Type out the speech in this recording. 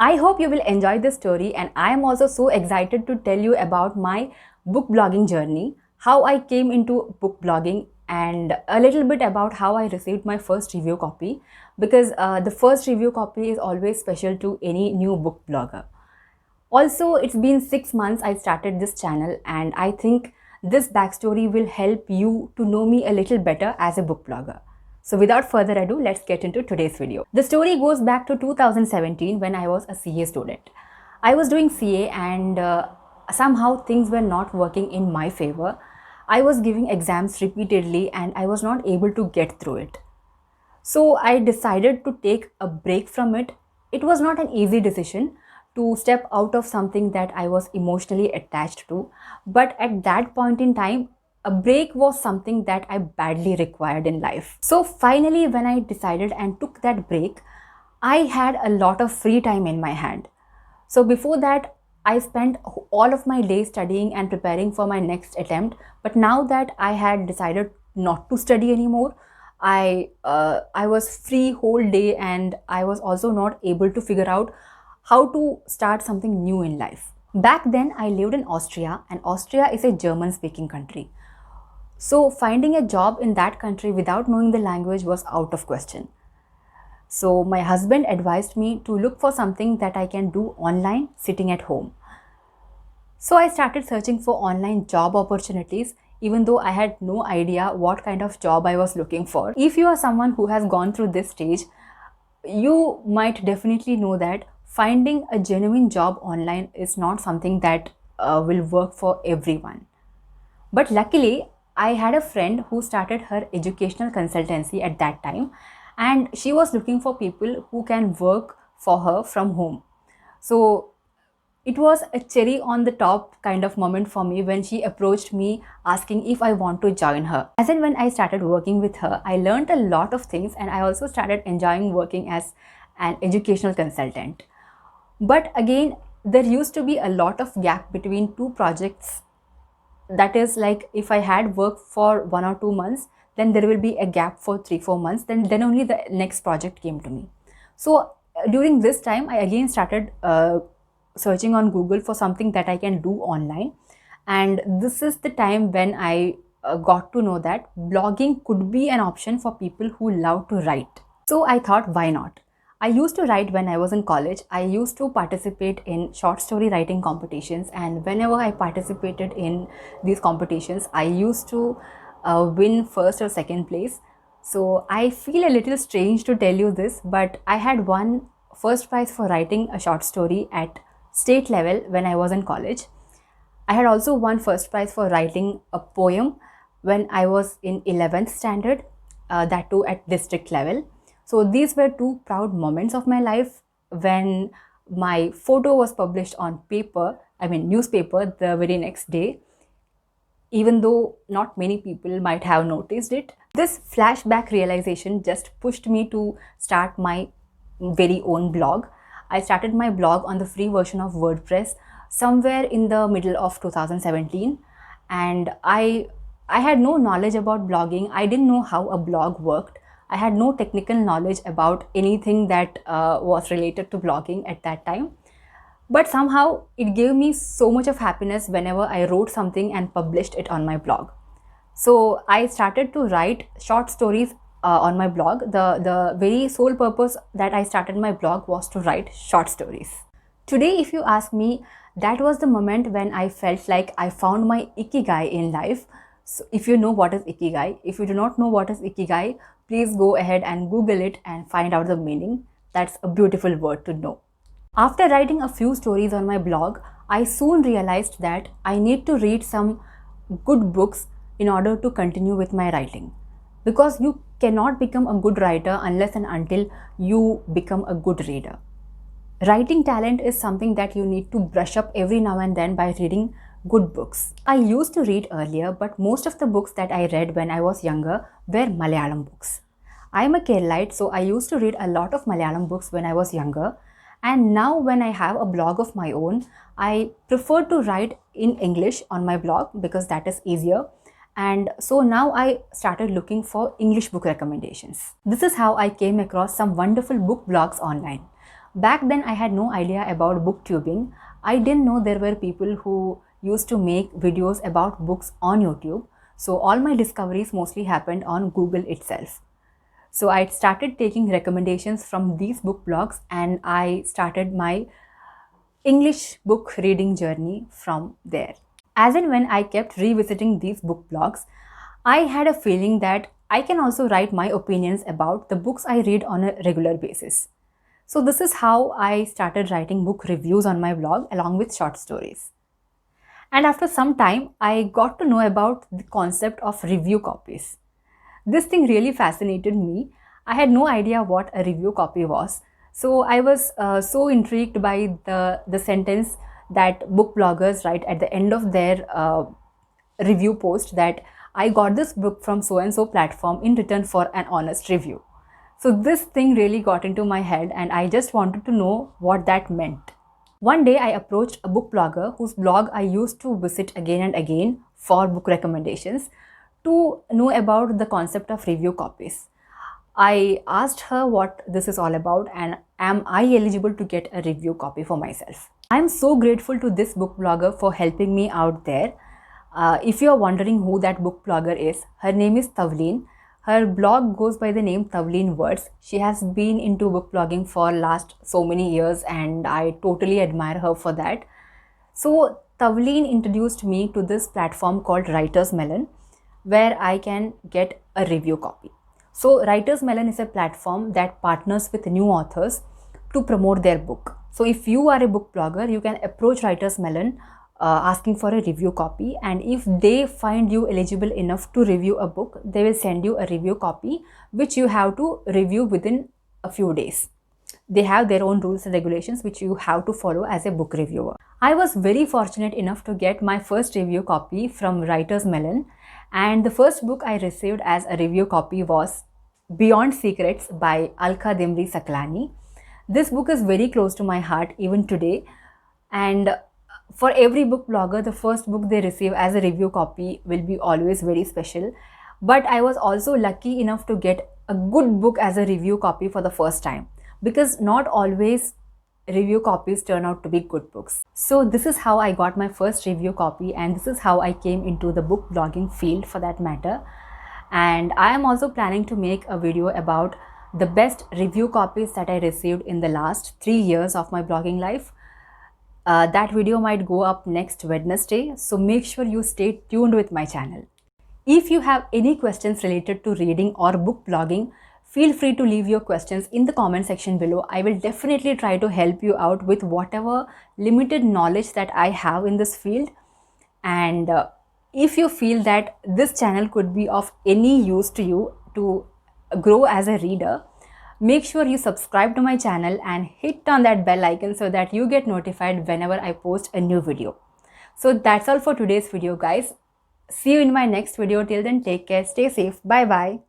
I hope you will enjoy this story, and I am also so excited to tell you about my book blogging journey, how I came into book blogging, and a little bit about how I received my first review copy, because the first review copy is always special to any new book blogger. Also, it's been 6 months I started this channel, and I think this backstory will help you to know me a little better as a book blogger. So without further ado, let's get into today's video. The story goes back to 2017 when I was a CA student. I was doing CA and somehow things were not working in my favor. I was giving exams repeatedly and I was not able to get through it. So I decided to take a break from it. It was not an easy decision to step out of something that I was emotionally attached to, but at that point in time, a break was something that I badly required in life. So finally, when I decided and took that break, I had a lot of free time in my hand. So before that, I spent all of my day studying and preparing for my next attempt. But now that I had decided not to study anymore, I was free whole day, and I was also not able to figure out how to start something new in life. Back then, I lived in Austria, and Austria is a German-speaking country. So finding a job in that country without knowing the language was out of question. So my husband advised me to look for something that I can do online sitting at home. So I started searching for online job opportunities, even though I had no idea what kind of job I was looking for. If you are someone who has gone through this stage, you might definitely know that finding a genuine job online is not something that will work for everyone. But luckily, I had a friend who started her educational consultancy at that time, and she was looking for people who can work for her from home. So it was a cherry on the top kind of moment for me when she approached me asking if I want to join her. As in, when I started working with her, I learned a lot of things, and I also started enjoying working as an educational consultant. But again, there used to be a lot of gap between two projects. That is, like, if I had worked for 1 or 2 months, then there will be a gap for 3-4 months, then only the next project came to me. So during this time, I again started searching on Google for something that I can do online, and this is the time when I got to know that blogging could be an option for people who love to write. So I thought, why not? I used to write when I was in college. I used to participate in short story writing competitions, and whenever I participated in these competitions, I used to win first or second place. So I feel a little strange to tell you this, but I had won first prize for writing a short story at state level when I was in college. I had also won first prize for writing a poem when I was in 11th standard, that too at district level. So these were two proud moments of my life when my photo was published on newspaper the very next day, even though not many people might have noticed it. This flashback realization just pushed me to start my very own blog. I started my blog on the free version of WordPress somewhere in the middle of 2017, and I had no knowledge about blogging. I didn't know how a blog worked. I had no technical knowledge about anything that was related to blogging at that time. But somehow it gave me so much of happiness whenever I wrote something and published it on my blog. So I started to write short stories on my blog. The very sole purpose that I started my blog was to write short stories. Today, if you ask me, that was the moment when I felt like I found my ikigai in life. So if you know what is ikigai, if you do not know what is ikigai, please go ahead and Google it and find out the meaning. That's a beautiful word to know. After writing a few stories on my blog, I soon realized that I need to read some good books in order to continue with my writing. Because you cannot become a good writer unless and until you become a good reader. Writing talent is something that you need to brush up every now and then by reading good books. I used to read earlier, but most of the books that I read when I was younger were Malayalam books. I am a Keralite, so I used to read a lot of Malayalam books when I was younger. And now when I have a blog of my own, I prefer to write in English on my blog because that is easier. And so now I started looking for English book recommendations. This is how I came across some wonderful book blogs online. Back then, I had no idea about booktubing. I didn't know there were people who used to make videos about books on YouTube. So all my discoveries mostly happened on Google itself. So I started taking recommendations from these book blogs and I started my English book reading journey from there. As and when I kept revisiting these book blogs, I had a feeling that I can also write my opinions about the books I read on a regular basis. So this is how I started writing book reviews on my blog along with short stories. And after some time, I got to know about the concept of review copies. This thing really fascinated me. I had no idea what a review copy was. So I was so intrigued by the sentence that book bloggers write at the end of their review post that I got this book from so and so platform in return for an honest review. So this thing really got into my head and I just wanted to know what that meant. One day I approached a book blogger whose blog I used to visit again and again for book recommendations to know about the concept of review copies. I asked her what this is all about and am I eligible to get a review copy for myself. I am so grateful to this book blogger for helping me out there. If you are wondering who that book blogger is, her name is Tavleen. Her blog goes by the name Tavleen Words. She has been into book blogging for last so many years and I totally admire her for that. So Tavleen introduced me to this platform called Writer's Melon where I can get a review copy. So Writer's Melon is a platform that partners with new authors to promote their book. So if you are a book blogger, you can approach Writer's Melon asking for a review copy, and if they find you eligible enough to review a book, they will send you a review copy which you have to review within a few days. They have their own rules and regulations which you have to follow as a book reviewer. I was very fortunate enough to get my first review copy from Writer's Melon, and the first book I received as a review copy was Beyond Secrets by Alka Demri Saklani. This book is very close to my heart even today, and for every book blogger, the first book they receive as a review copy will be always very special. But I was also lucky enough to get a good book as a review copy for the first time, because not always review copies turn out to be good books. So this is how I got my first review copy, and this is how I came into the book blogging field for that matter. And I am also planning to make a video about the best review copies that I received in the last 3 years of my blogging life. That video might go up next Wednesday, so make sure you stay tuned with my channel. If you have any questions related to reading or book blogging, feel free to leave your questions in the comment section below. I will definitely try to help you out with whatever limited knowledge that I have in this field. And if you feel that this channel could be of any use to you to grow as a reader, make sure you subscribe to my channel and hit on that bell icon so that you get notified whenever I post a new video. So that's all for today's video, guys. See you in my next video. Till then, take care, stay safe, bye bye.